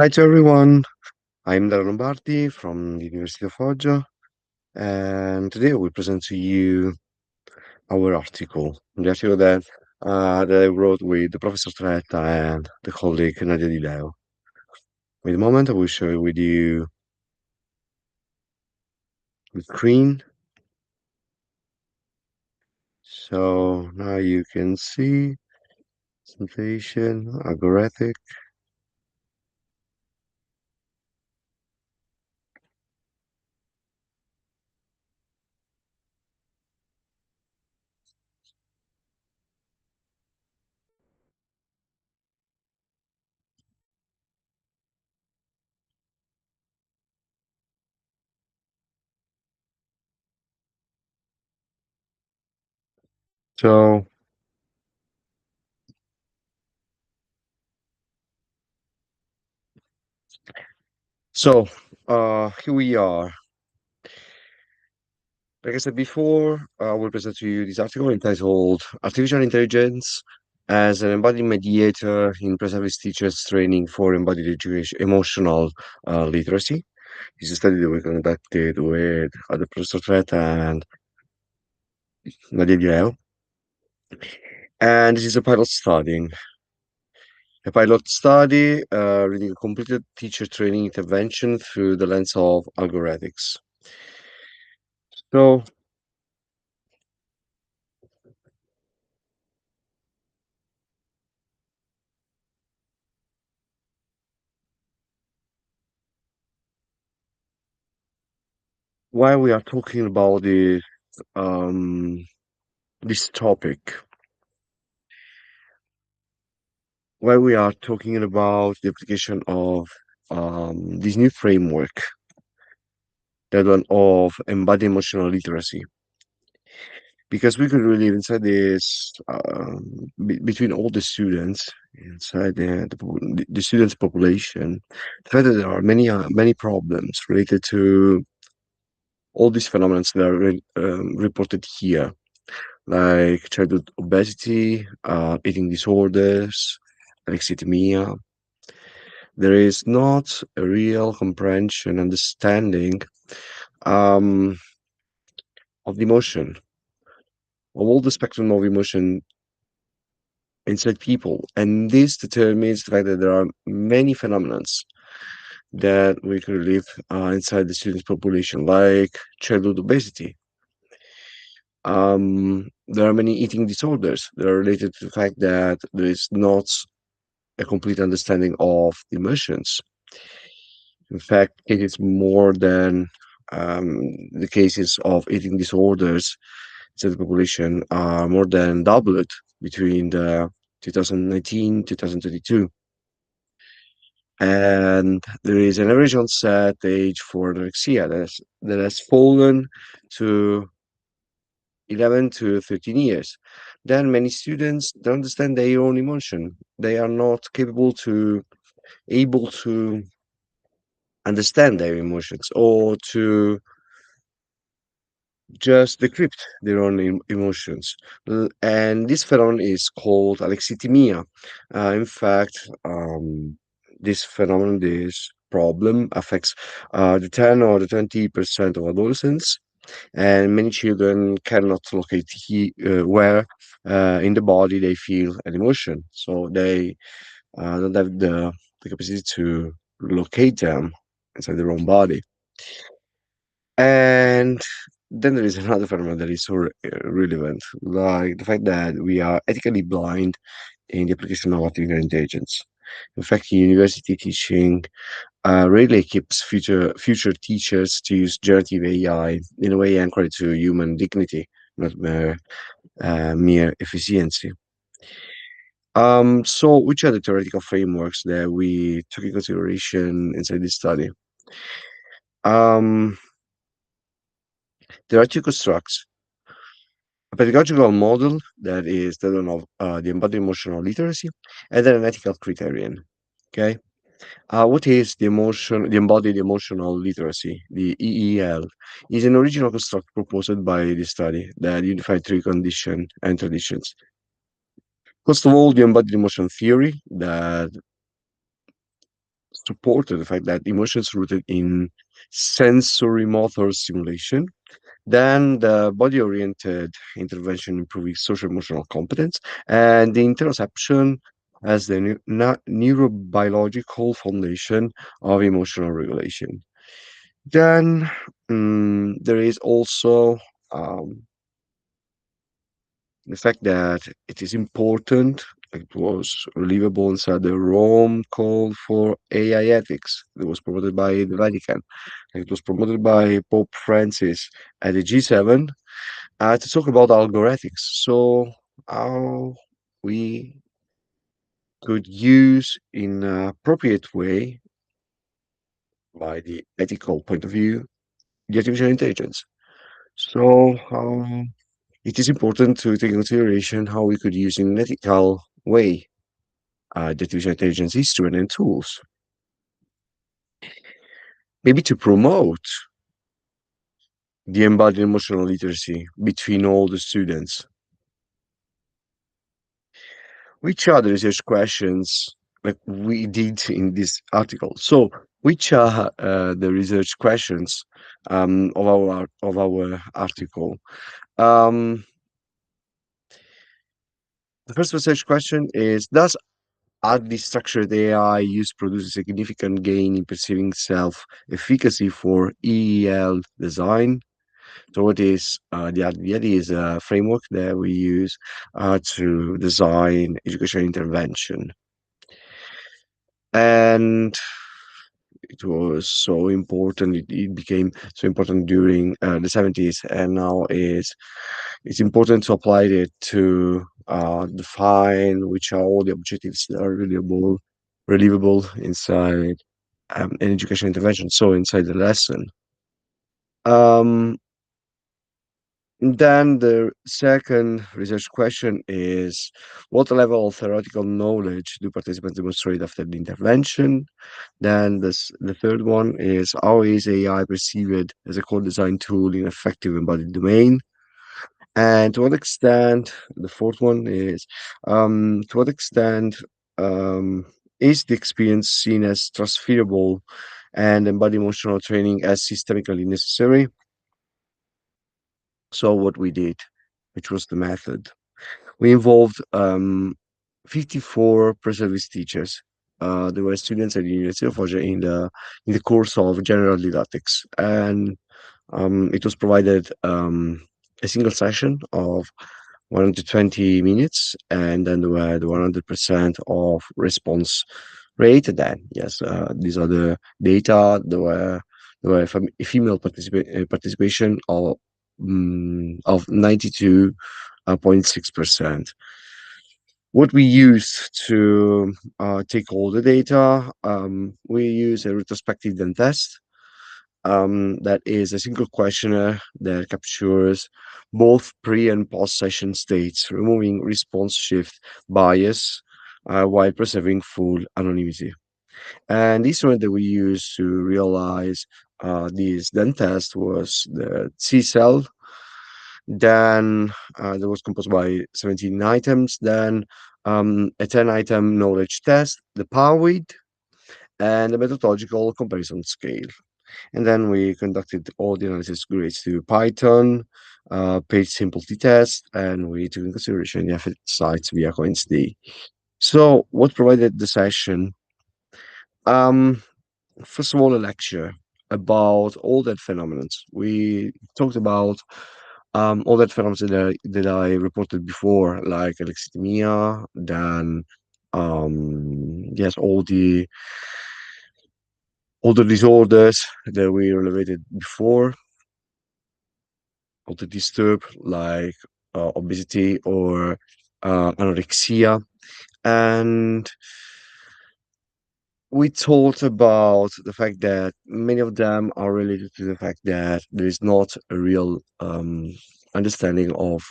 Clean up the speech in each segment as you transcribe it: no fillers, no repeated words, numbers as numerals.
Hi to everyone. I'm Dario Lombardi from the Università of Foggia, and today I will present to you our article, the article that I wrote with the Professor Tretta and the colleague Nadia Di Leo. Wait a moment, I will share with you the screen. So now you can see presentation, algorithmic. So, so here we are. Like I said before, I will present to you this article entitled Artificial Intelligence as an Embodied Mediator in Pre-Service Teachers Training for Embodied Education, Emotional Literacy. This is a study that we conducted with other Professor Fred and Nadia Diao. And this is a pilot study reading a completed teacher training intervention through the lens of algorithmics. So, why we are talking about um, this topic, why we are talking about the application of this new framework, that one of embodied emotional literacy, because we could really inside this between all the students inside the students population, the fact that there are many problems related to all these phenomena that are reported here, like childhood obesity, eating disorders, alexithymia. There is not a real comprehension, understanding um, of the emotion, of all the spectrum of emotion inside people. And this determines the fact that there are many phenomena that we can live inside the student population, like childhood obesity. There are many eating disorders that are related to the fact that there is not a complete understanding of emotions. In fact, it is more than the cases of eating disorders in the population are more than doubled between the 2019 2022. And there is an average onset age for anorexia that has fallen to 11 to 13 years. Then many students don't understand their own emotion. They are not able to understand their emotions, or to just decrypt their own emotions. And this phenomenon is called alexithymia. In fact, this phenomenon, this problem affects the 10 or the 20% of adolescents, and many children cannot locate where in the body they feel an emotion. So they don't have the capacity to locate them inside their own body. And then there is another phenomenon that is so relevant, like the fact that we are ethically blind in the application of artificial intelligence. In fact, university teaching really equips future teachers to use generative AI in a way anchored to human dignity, not mere efficiency. So which are the theoretical frameworks that we took in consideration inside this study? Um, there are two constructs: a pedagogical model that is the one of the embodied emotional literacy, and then an ethical criterion. Okay, what is the embodied emotional literacy? The EEL is an original construct proposed by the study that unified three conditions and traditions. First of all, the embodied emotion theory that supported the fact that emotions rooted in sensory motor stimulation. Then the body-oriented intervention improving social emotional competence, and the interoception as the neurobiological foundation of emotional regulation. Then there is also um, the fact that it is important. It was relievable inside the Rome call for AI ethics. It was promoted by the Vatican. It was promoted by Pope Francis at the G7 to talk about algorithmics. So how we could use in an appropriate way, by the ethical point of view, the artificial intelligence. So it is important to take into consideration how we could use in an ethical way the artificial intelligence instrument and tools, maybe to promote the embodied emotional literacy between all the students. Which are the research questions like we did in this article? So, which are the research questions of our article? Um, the first research question is: does the structured AI use produce a significant gain in perceiving self-efficacy for EEL design? So what is the idea is a framework that we use to design education intervention. And it was so important. It became so important during the 70s, and now is it's important to apply it to define which are all the objectives that are relievable inside an education intervention. So inside the lesson. Um, Then the second research question is what level of theoretical knowledge do participants demonstrate after the intervention? Then the third one is how is AI perceived as a core design tool in effective embodied domain? And to what extent, the fourth one is to what extent um, is the experience seen as transferable and embodied emotional training as systemically necessary? So what we did, which was the method. We involved 54 pre-service teachers. They were students at the University of Foggia in the course of general didactics, and it was provided a single session of 120 minutes, and then there were the 100% of response rate. Then yes, these are the data. There were female participation of 92.6%. What we use to take all the data, we use a retrospective then test. That is a single questionnaire that captures both pre and post session states, removing response shift bias while preserving full anonymity. And the instrument that we used to realize this then test was the T cell. Then that was composed by 17 items. Then a 10-item knowledge test, the PowerWeed, and a methodological comparison scale. And then we conducted all the analysis grades to Python, page simplicity test, and we took into consideration the effect sites via CoinsD. So, what provided the session? Um, First of all, a lecture about all that phenomena. We talked about all that phenomena that I reported before, like alexithymia, then yes, all the disorders that we related before, all the disturb like obesity or anorexia, and we talked about the fact that many of them are related to the fact that there is not a real understanding of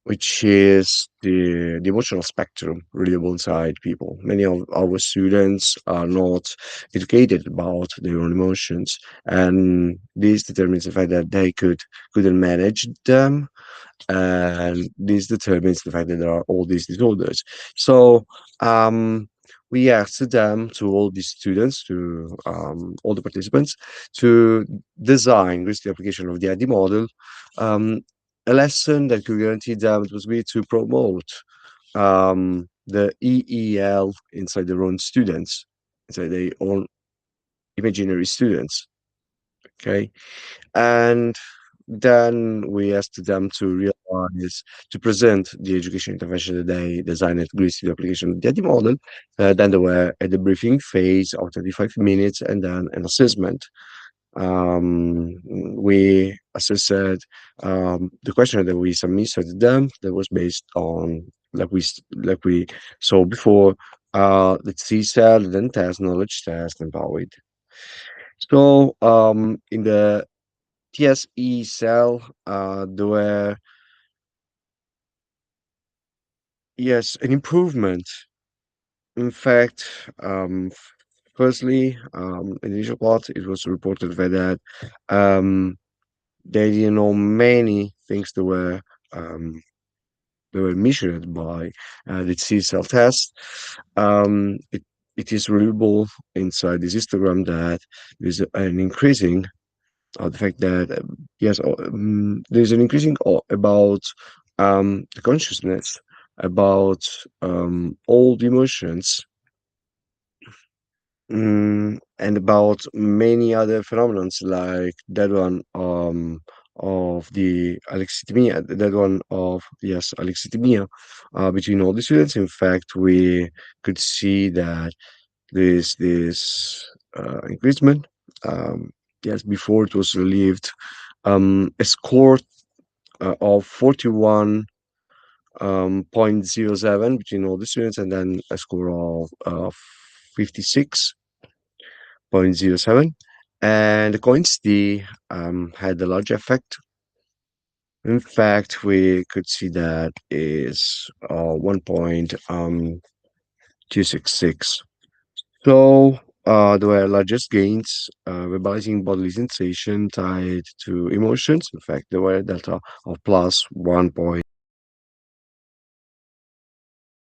which is the emotional spectrum readable inside people. Many of our students are not educated about their own emotions, and this determines the fact that they couldn't manage them, and this determines the fact that there are all these disorders. So um, we asked them, to all the students, to all the participants, to design with the application of the ID model, um, a lesson that could guarantee them the possibility to promote the EEL inside their own students, inside their own imaginary students. Okay. And then we asked them to realize, to present the education intervention that they designed agrees to the application of the AD model. Then there were a debriefing phase of 35 minutes and then an assessment. We, as I said, the question that we submitted to them that was based on, like we saw before, the T cell, then test, knowledge test, and Embodied. So in the TSE cell, there were, yes, an improvement. In fact, firstly, in the initial part, it was reported that um, they didn't know many things um, that were measured by the T cell test. It is readable inside this histogram that there's an increasing the fact that yes, there's an increasing about the consciousness about all the emotions, and about many other phenomena like that one of the alexithymia, that one of, yes, alexithymia between all the students. In fact, we could see that this increasement. Um, yes, before it was relieved, a score of 41 point zero 0.07 between all the students, and then a score of 56.07. And the coins D had a large effect. In fact, we could see that is 1.266. So there were largest gains, verbalizing bodily sensation tied to emotions. In fact, there were a delta of plus 1.